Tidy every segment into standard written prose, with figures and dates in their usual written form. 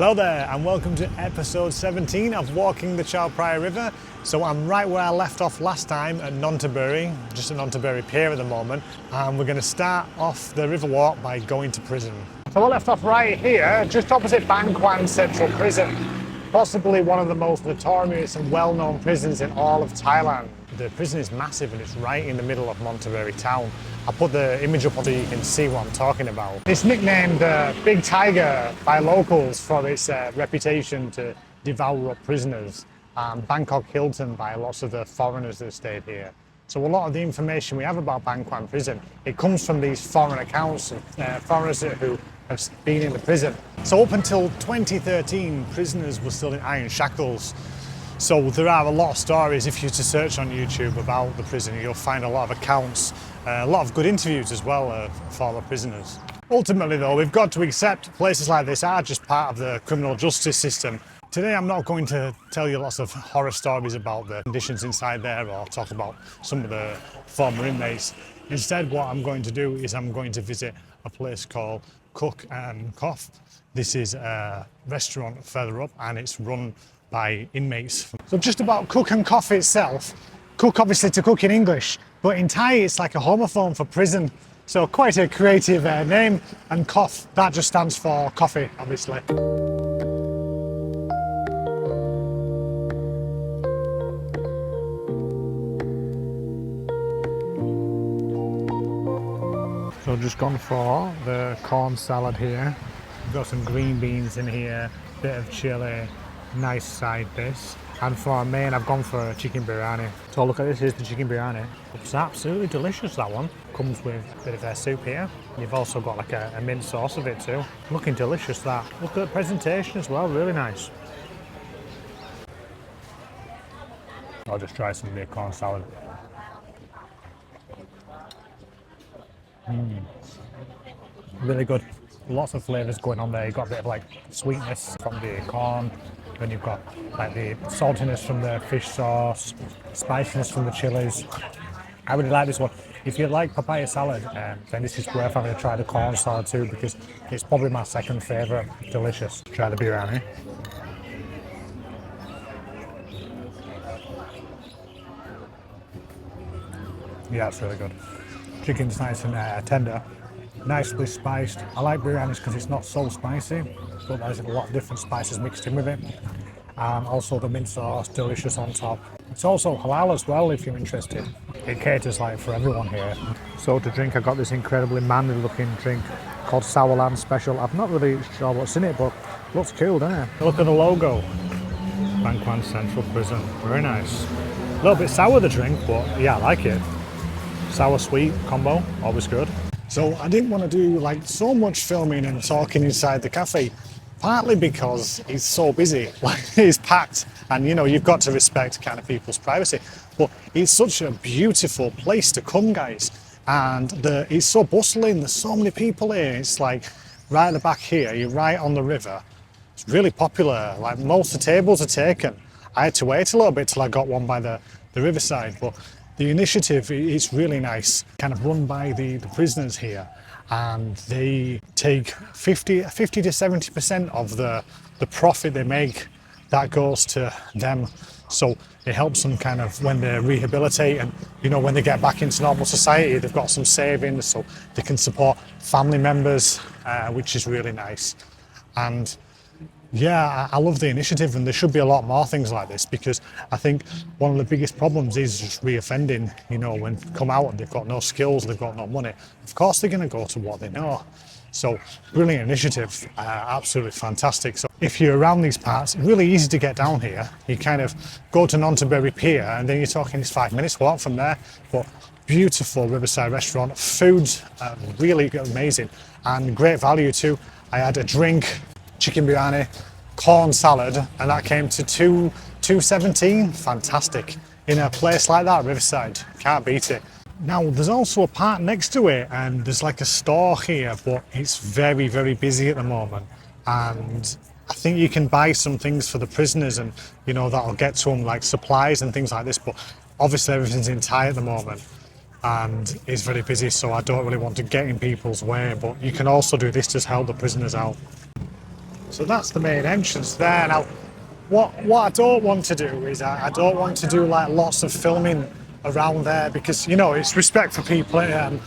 Hello there and welcome to episode 17 of Walking the Chao Phraya River. So I'm right where I left off last time at Nonthaburi, just at Nonthaburi Pier at the moment, and we're going to start off the river walk by going to prison. So I left off right here, just opposite Bang Kwang Central Prison, possibly one of the most notorious and well-known prisons in all of Thailand. The prison is massive and it's right in the middle of Nonthaburi town. I'll put the image up so you can see what I'm talking about. It's nicknamed Big Tiger by locals for its reputation to devour up prisoners, and Bangkok Hilton by lots of the foreigners that stayed here. So a lot of the information we have about Bang Kwang Prison, it comes from these foreign accounts of foreigners who have been in the prison. So up until 2013, prisoners were still in iron shackles. So there are a lot of stories. If you were to search on YouTube about the prison, you'll find a lot of accounts, a lot of good interviews as well of former prisoners. Ultimately though, we've got to accept places like this are just part of the criminal justice system. Today I'm not going to tell you lots of horror stories about the conditions inside there or talk about some of the former inmates. Instead, what I'm going to do is I'm going to visit a place called Cook Coff. This is a restaurant further up and it's run by inmates. So just about Cook and Coff itself, cook obviously to cook in English, but in Thai it's like a homophone for prison. So quite a creative name, and Coff, that just stands for coffee, obviously. So just gone for the corn salad here. We've got some green beans in here, bit of chilli, nice side dish. And for our main, I've gone for a chicken biryani. So look at this, here's the chicken biryani. It's absolutely delicious, that one. Comes with a bit of their soup here. You've also got like a mint sauce of it too. Looking delicious, that. Look at the presentation as well, really nice. I'll just try some of the corn salad. Really good. Lots of flavours going on there. You've got a bit of like sweetness from the corn, then you've got like the saltiness from the fish sauce, spiciness from the chilies. I really like this one. If you like papaya salad, then this is worth having to try the corn salad too, because it's probably my second favourite. Delicious. Try the biryani. Yeah, it's really good. Chicken's nice and tender. Nicely spiced. I like biryanis because it's not so spicy, but there's a lot of different spices mixed in with it. And also the mint sauce, delicious on top. It's also halal as well if you're interested. It caters like for everyone here. So to drink, I got this incredibly manly looking drink called Sour Land Special. I'm not really sure what's in it, but it looks cool, doesn't it? Look at the logo. Bang Kwang Central Prison. Very nice. A little bit sour the drink, but yeah, I like it. Sour sweet combo, always good. So I didn't want to do like so much filming and talking inside the cafe, partly because it's so busy, like it's packed, and you know, you've got to respect kind of people's privacy, but it's such a beautiful place to come, guys, and it's so bustling, there's so many people here. It's like right at the back here, you're right on the river. It's really popular, like most of the tables are taken. I had to wait a little bit till I got one by the Riverside, but the initiative is really nice, kind of run by the prisoners here, and they take 50 to 70% of the profit they make, that goes to them. So it helps them kind of when they rehabilitate and, you know, when they get back into normal society, they've got some savings so they can support family members, which is really nice. And yeah, I love the initiative, and there should be a lot more things like this, because I think one of the biggest problems is just reoffending. You know, when they come out and they've got no skills, they've got no money, of course they're going to go to what they know. So brilliant initiative, absolutely fantastic. So if you're around these parts, really easy to get down here. You kind of go to Nonthaburi Pier and then you're talking it's 5 minutes walk from there, but beautiful Riverside restaurant, food's really amazing and great value too. I had a drink, chicken biryani, corn salad, and that came to $2.17. Fantastic. In a place like that, Riverside, can't beat it. Now there's also a park next to it, and there's like a store here, but it's very, very busy at the moment. And I think you can buy some things for the prisoners, and you know, that'll get to them, like supplies and things like this, but obviously everything's in Thai at the moment and it's very busy, so I don't really want to get in people's way, but you can also do this to help the prisoners out. So that's the main entrance there. Now, what I don't want to do is I don't want to do like lots of filming around there because, you know, it's respect for people and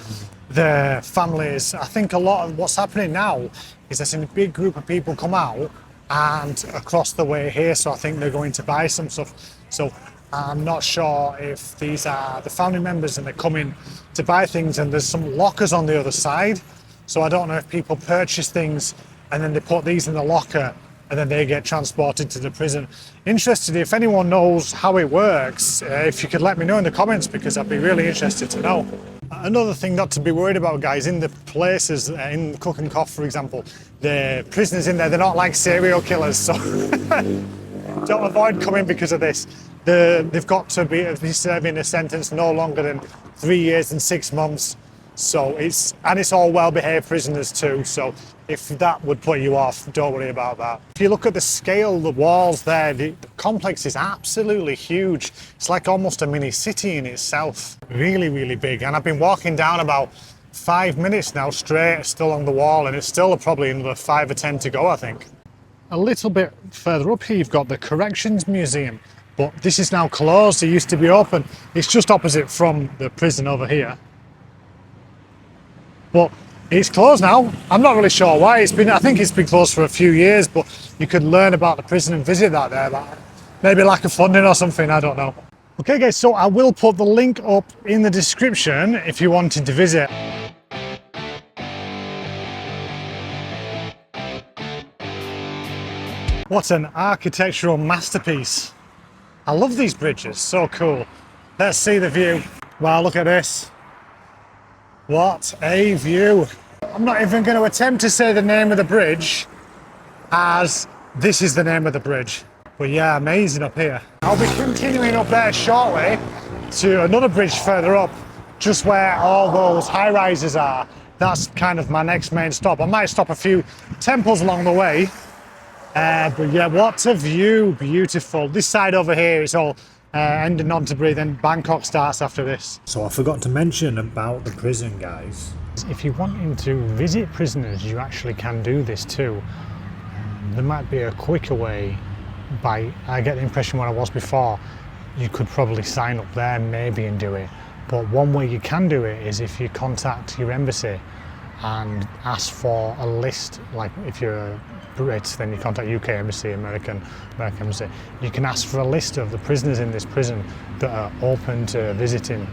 their families. I think a lot of what's happening now is there's a big group of people come out and across the way here, so I think they're going to buy some stuff. So I'm not sure if these are the family members and they're coming to buy things, and there's some lockers on the other side. So I don't know if people purchase things and then they put these in the locker and then they get transported to the prison. Interested if anyone knows how it works, if you could let me know in the comments, because I'd be really interested to know. Another thing not to be worried about, guys, in the places, in Cook Coff, for example, the prisoners in there, they're not like serial killers, so don't avoid coming because of this. They've got to be serving a sentence no longer than 3 years and 6 months. So it's all well-behaved prisoners too. So if that would put you off, don't worry about that. If you look at the scale, the walls there, the complex is absolutely huge. It's like almost a mini city in itself. Really, really big. And I've been walking down about 5 minutes now straight, still on the wall, and it's still probably another 5 or 10 to go, I think. A little bit further up here, you've got the Corrections Museum, but this is now closed. It used to be open. It's just opposite from the prison over here. But it's closed now. I'm not really sure why. I think it's been closed for a few years, but you could learn about the prison and visit that there. Maybe lack of funding or something, I don't know. Okay guys, so I will put the link up in the description if you wanted to visit. What an architectural masterpiece. I love these bridges, so cool. Let's see the view. Wow, look at this. What a view. I'm not even going to attempt to say the name of the bridge, as this is the name of the bridge. But yeah, amazing up here. I'll be continuing up there shortly to another bridge further up, just where all those high-rises are. That's kind of my next main stop. I might stop a few temples along the way. But yeah, what a view, beautiful. This side over here is all end of Nonthaburi, then Bangkok starts after this. So I forgot to mention about the prison, guys. If you're wanting to visit prisoners, you actually can do this too. There might be a quicker way. I get the impression when I was before, you could probably sign up there maybe and do it. But one way you can do it is if you contact your embassy and ask for a list, like if you're a Brit, then you contact UK embassy, American embassy. You can ask for a list of the prisoners in this prison that are open to visiting,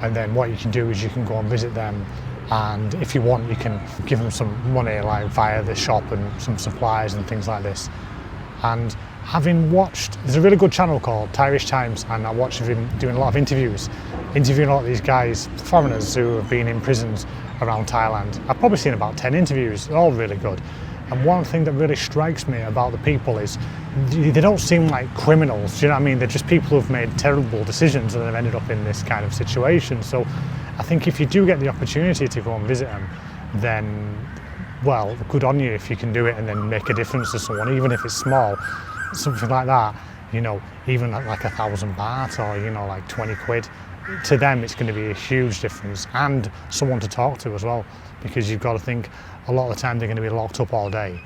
and then what you can do is you can go and visit them, and if you want you can give them some money like via the shop and some supplies and things like this. And having watched, there's a really good channel called Irish Times, and I watched him doing a lot of interviews, interviewing a lot of these guys, foreigners who have been in prisons around Thailand. I've probably seen about 10 interviews, they're all really good. And one thing that really strikes me about the people is they don't seem like criminals, do you know what I mean? They're just people who've made terrible decisions and have ended up in this kind of situation. So I think if you do get the opportunity to go and visit them, then, well, good on you if you can do it and then make a difference to someone, even if it's small, something like that, you know, even like 1,000 baht or, you know, like 20 quid. To them it's going to be a huge difference, and someone to talk to as well, because you've got to think a lot of the time they're going to be locked up all day,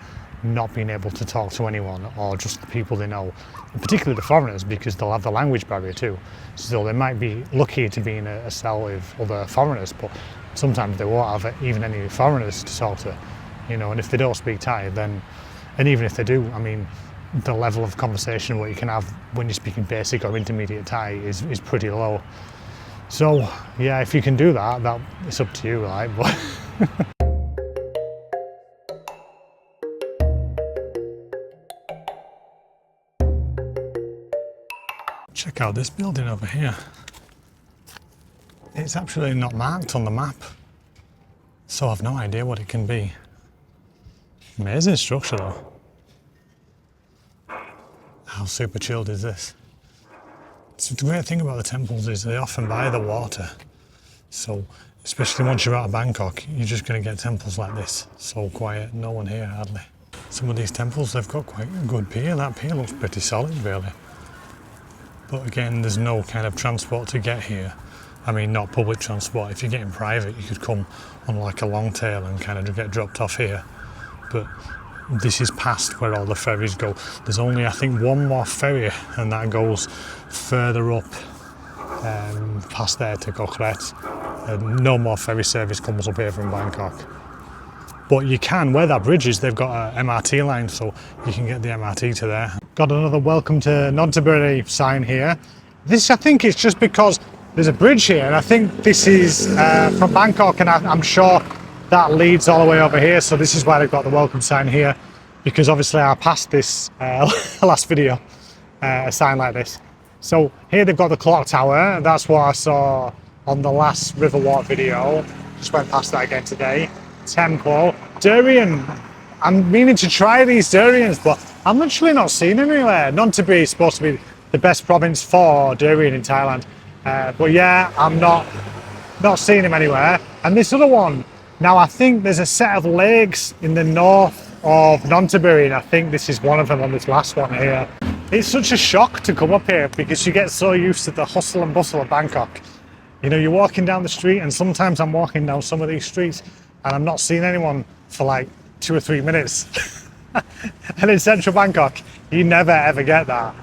not being able to talk to anyone or just the people they know, and particularly the foreigners, because they'll have the language barrier too. So they might be lucky to be in a cell with other foreigners, but sometimes they won't have even any foreigners to talk to, you know, and if they don't speak Thai, then, and even if they do, I mean, the level of conversation what you can have when you're speaking basic or intermediate Thai is pretty low. So yeah, if you can do that, it's up to you, right? But check out this building over here. It's actually not marked on the map, so I've no idea what it can be. Amazing structure though. How super chilled is this? So the great thing about the temples is they're often by the water. So especially once you're out of Bangkok, you're just going to get temples like this. So quiet, no one here hardly. Some of these temples, they've got quite a good pier. That pier looks pretty solid really. But again, there's no kind of transport to get here. I mean, not public transport. If you're getting private, you could come on like a long tail and kind of get dropped off here. But this is past where all the ferries go. There's only, I think, one more ferry, and that goes further up past there to Kokret. No more ferry service comes up here from Bangkok. But you can, where that bridge is, they've got an MRT line, so you can get the MRT to there. Got another welcome to Nonthaburi sign here. This, I think, is just because there's a bridge here, and I think this is from Bangkok, and I'm sure that leads all the way over here. So this is why they've got the welcome sign here, because obviously I passed this last video, a sign like this. So here they've got the clock tower. That's what I saw on the last river walk video. Just went past that again today. Temple, durian. I'm meaning to try these durians, but I'm literally not seeing them anywhere. Nonthaburi is supposed to be the best province for durian in Thailand, but yeah, I'm not seeing them anywhere. And this other one, now I think there's a set of lakes in the north of Nonthaburi, and I think this is one of them on this last one here. It's such a shock to come up here because you get so used to the hustle and bustle of Bangkok. You know, you're walking down the street, and sometimes I'm walking down some of these streets and I'm not seeing anyone for like 2 or 3 minutes. And in central Bangkok, you never ever get that.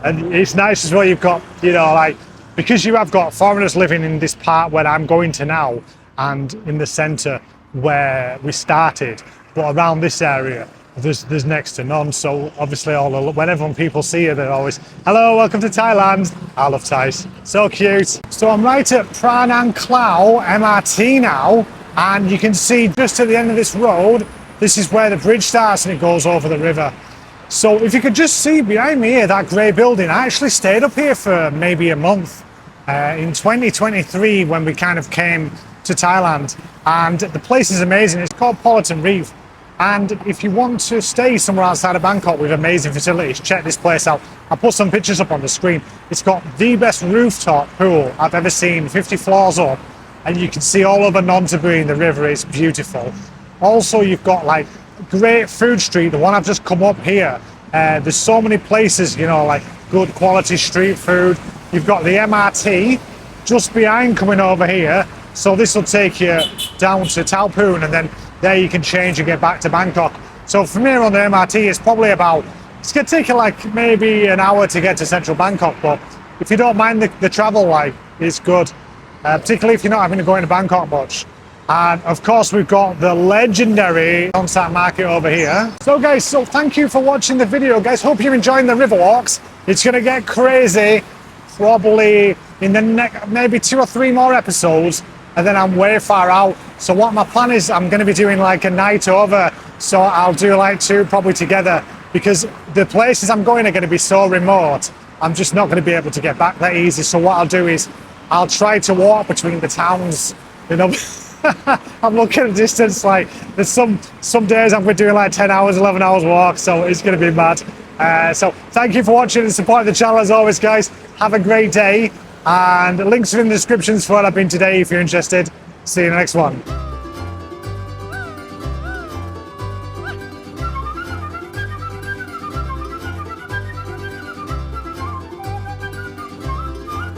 And it's nice as well, you've got, you know, like, because you have got foreigners living in this part where I'm going to now, and in the centre where we started, but around this area, there's next to none. So obviously whenever people see you, they're always, hello, welcome to Thailand. I love Thais, so cute. So I'm right at Phra and Klao MRT now, and you can see just at the end of this road, this is where the bridge starts and it goes over the river. So if you could just see behind me here, that grey building, I actually stayed up here for maybe a month in 2023 when we kind of came to Thailand, and the place is amazing. It's called Politan Reef, and if you want to stay somewhere outside of Bangkok with amazing facilities, check this place out. I'll put some pictures up on the screen. It's got the best rooftop pool I've ever seen, 50 floors up, and you can see all over Nonthaburi and the river. It's beautiful. Also, you've got like great food street, the one I've just come up here. There's so many places, you know, like good quality street food. You've got the MRT just behind coming over here, so this will take you down to Thao Poon, and then there you can change and get back to Bangkok. So from here on the MRT, it's probably it's gonna take you like maybe an hour to get to central Bangkok, but if you don't mind the travel, like, it's good, particularly if you're not having to go into Bangkok much. And of course, we've got the legendary on-site market over here. So guys, so thank you for watching the video, guys. Hope you're enjoying the river walks. It's gonna get crazy probably in the next maybe 2 or 3 more episodes, and then I'm way far out. So what my plan is, I'm gonna be doing like a night over. So I'll do like 2 probably together, because the places I'm going are gonna be so remote. I'm just not gonna be able to get back that easy. So what I'll do is I'll try to walk between the towns, you know. I'm looking at the distance, like there's some days I'm doing like 10 hours, 11 hours walk, so it's going to be mad. So thank you for watching and supporting the channel as always, guys. Have a great day, and links are in the descriptions for what I've been today if you're interested. See you in the next one.